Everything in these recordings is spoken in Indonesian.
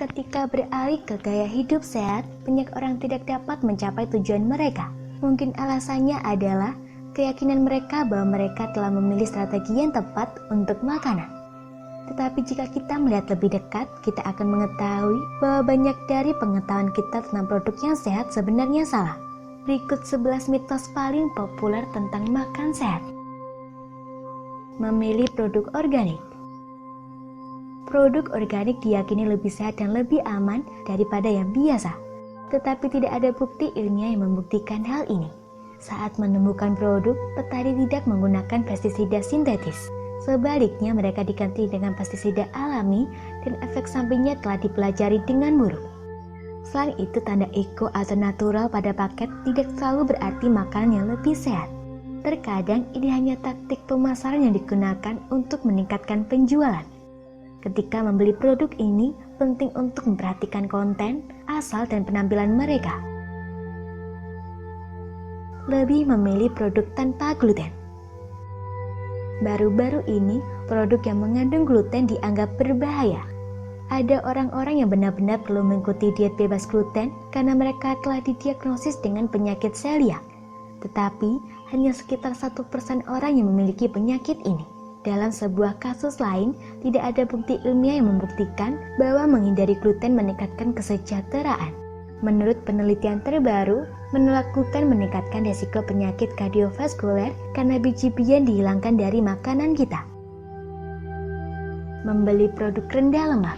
Ketika beralih ke gaya hidup sehat, banyak orang tidak dapat mencapai tujuan mereka. Mungkin alasannya adalah keyakinan mereka bahwa mereka telah memilih strategi yang tepat untuk makanan. Tetapi jika kita melihat lebih dekat, kita akan mengetahui bahwa banyak dari pengetahuan kita tentang produk yang sehat sebenarnya salah. Berikut 11 mitos paling populer tentang makan sehat. Memilih produk organik. Produk organik diyakini lebih sehat dan lebih aman daripada yang biasa. Tetapi tidak ada bukti ilmiah yang membuktikan hal ini. Saat menemukan produk, petani tidak menggunakan pestisida sintetis. Sebaliknya, mereka diganti dengan pestisida alami dan efek sampingnya telah dipelajari dengan buruk. Selain itu, tanda eco atau natural pada paket tidak selalu berarti makanan yang lebih sehat. Terkadang ini hanya taktik pemasaran yang digunakan untuk meningkatkan penjualan. Ketika membeli produk ini, penting untuk memperhatikan konten, asal, dan penampilan mereka. Lebih memilih produk tanpa gluten. Baru-baru ini, produk yang mengandung gluten dianggap berbahaya. Ada orang-orang yang benar-benar perlu mengikuti diet bebas gluten karena mereka telah didiagnosis dengan penyakit celiak. Tetapi, hanya sekitar 1% orang yang memiliki penyakit ini. Dalam sebuah kasus lain, tidak ada bukti ilmiah yang membuktikan bahwa menghindari gluten meningkatkan kesejahteraan. Menurut penelitian terbaru, menolak gluten meningkatkan risiko penyakit kardiovaskuler karena biji-bijian dihilangkan dari makanan kita. Membeli produk rendah lemak.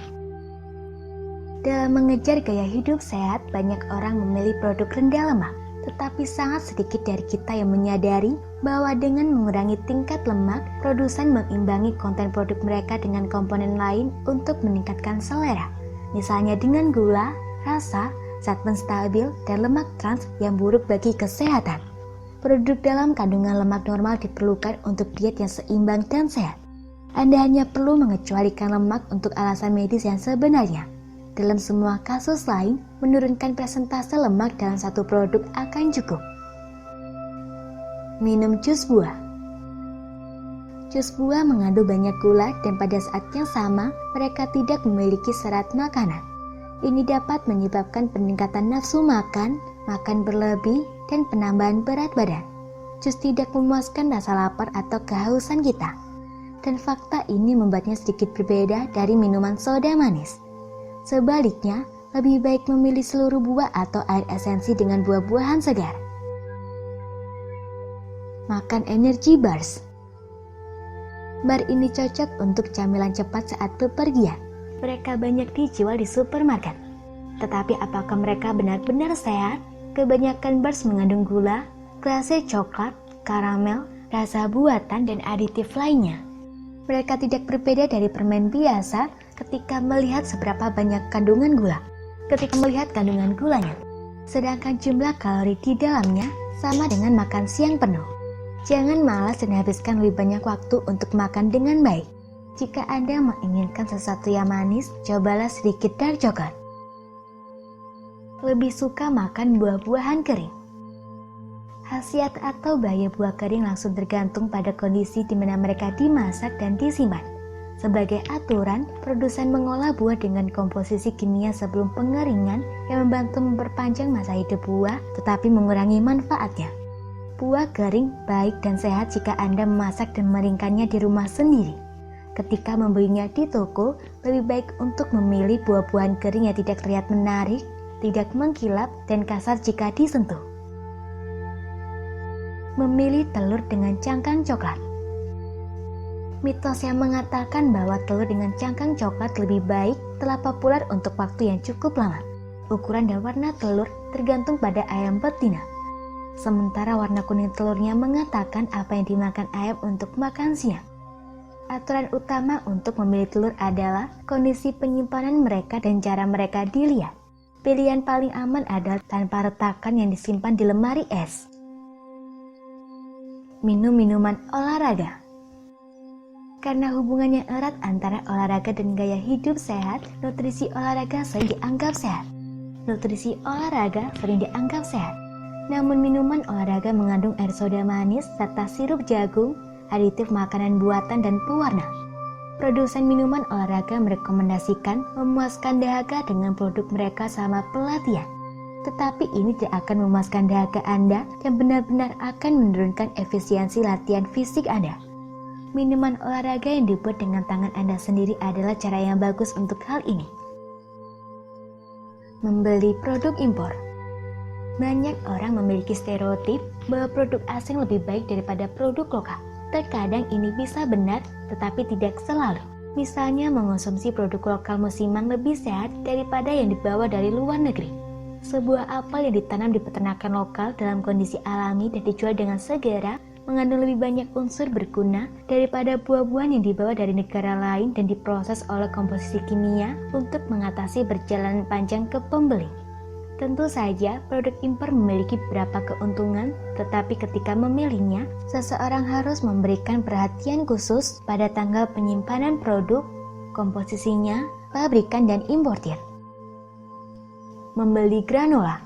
Dalam mengejar gaya hidup sehat, banyak orang memilih produk rendah lemak. Tetapi sangat sedikit dari kita yang menyadari bahwa dengan mengurangi tingkat lemak, produsen mengimbangi konten produk mereka dengan komponen lain untuk meningkatkan selera. Misalnya dengan gula, rasa, zat penstabil, dan lemak trans yang buruk bagi kesehatan. Produk dalam kandungan lemak normal diperlukan untuk diet yang seimbang dan sehat. Anda hanya perlu mengecualikan lemak untuk alasan medis yang sebenarnya. Dalam semua kasus lain, menurunkan persentase lemak dalam satu produk akan cukup. Minum jus buah. Jus buah mengandung banyak gula dan pada saat yang sama, mereka tidak memiliki serat makanan. Ini dapat menyebabkan peningkatan nafsu makan, makan berlebih, dan penambahan berat badan. Jus tidak memuaskan rasa lapar atau kehausan kita. Dan fakta ini membuatnya sedikit berbeda dari minuman soda manis. Sebaliknya, lebih baik memilih seluruh buah atau air esensi dengan buah-buahan segar. Makan energy bars. Bar ini cocok untuk camilan cepat saat bepergian. Mereka banyak dijual di supermarket. Tetapi apakah mereka benar-benar sehat? Kebanyakan bars mengandung gula, glase coklat, karamel, rasa buatan, dan aditif lainnya. Mereka tidak berbeda dari permen biasa ketika melihat seberapa banyak kandungan gula, ketika melihat kandungan gulanya. Sedangkan jumlah kalori di dalamnya sama dengan makan siang penuh. Jangan malas dan habiskan lebih banyak waktu untuk makan dengan baik. Jika Anda menginginkan sesuatu yang manis, cobalah sedikit dark coklat. Lebih suka makan buah-buahan kering. Khasiat atau bahaya buah kering langsung tergantung pada kondisi di mana mereka dimasak dan disimpan. Sebagai aturan, produsen mengolah buah dengan komposisi kimia sebelum pengeringan yang membantu memperpanjang masa hidup buah tetapi mengurangi manfaatnya. Buah kering baik dan sehat jika Anda memasak dan mengeringkannya di rumah sendiri. Ketika membelinya di toko, lebih baik untuk memilih buah-buahan kering yang tidak terlihat menarik, tidak mengkilap, dan kasar jika disentuh. Memilih telur dengan cangkang coklat. Mitos yang mengatakan bahwa telur dengan cangkang coklat lebih baik telah populer untuk waktu yang cukup lama. Ukuran dan warna telur tergantung pada ayam betina. Sementara warna kuning telurnya mengatakan apa yang dimakan ayam untuk makan siang. Aturan utama untuk memilih telur adalah kondisi penyimpanan mereka dan cara mereka dilihat. Pilihan paling aman adalah tanpa retakan yang disimpan di lemari es. Minum minuman olahraga. Karena hubungannya erat antara olahraga dan gaya hidup sehat, nutrisi olahraga sering dianggap sehat. Namun minuman olahraga mengandung air soda manis serta sirup jagung, aditif makanan buatan dan pewarna. Produsen minuman olahraga merekomendasikan memuaskan dahaga dengan produk mereka selama pelatihan. Tetapi ini tidak akan memuaskan dahaga Anda dan benar-benar akan menurunkan efisiensi latihan fisik Anda. Minuman olahraga yang dibuat dengan tangan Anda sendiri adalah cara yang bagus untuk hal ini. Membeli produk impor. Banyak orang memiliki stereotip bahwa produk asing lebih baik daripada produk lokal. Terkadang ini bisa benar, tetapi tidak selalu. Misalnya mengonsumsi produk lokal musiman lebih sehat daripada yang dibawa dari luar negeri. Sebuah apel yang ditanam di peternakan lokal dalam kondisi alami dan dijual dengan segera mengandung lebih banyak unsur berguna daripada buah-buahan yang dibawa dari negara lain dan diproses oleh komposisi kimia untuk mengatasi perjalanan panjang ke pembeli. Tentu saja produk impor memiliki beberapa keuntungan, tetapi ketika memilihnya, seseorang harus memberikan perhatian khusus pada tanggal penyimpanan produk, komposisinya, pabrikan, dan importir. Membeli granola.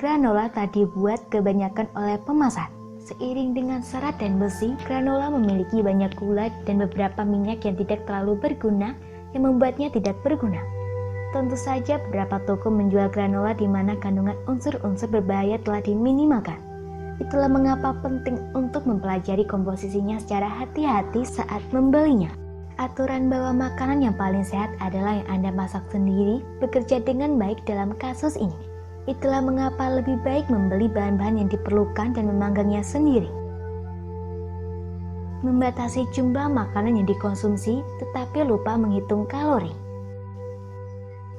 Granola tak dibuat kebanyakan oleh pemasar. Seiring dengan serat dan besi, granola memiliki banyak gula dan beberapa minyak yang tidak terlalu berguna yang membuatnya tidak berguna. Tentu saja beberapa toko menjual granola di mana kandungan unsur-unsur berbahaya telah diminimalkan. Itulah mengapa penting untuk mempelajari komposisinya secara hati-hati saat membelinya. Aturan bahwa makanan yang paling sehat adalah yang Anda masak sendiri bekerja dengan baik dalam kasus ini. Itulah mengapa lebih baik membeli bahan-bahan yang diperlukan dan memanggangnya sendiri. Membatasi jumlah makanan yang dikonsumsi tetapi lupa menghitung kalori.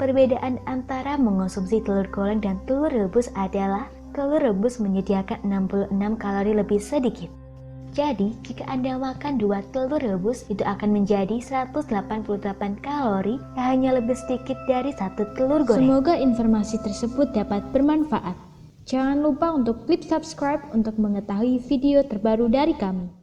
Perbedaan antara mengonsumsi telur goreng dan telur rebus adalah telur rebus menyediakan 66 kalori lebih sedikit. Jadi, jika Anda makan 2 telur rebus, itu akan menjadi 188 kalori yang hanya lebih sedikit dari 1 telur goreng. Semoga informasi tersebut dapat bermanfaat. Jangan lupa untuk klik subscribe untuk mengetahui video terbaru dari kami.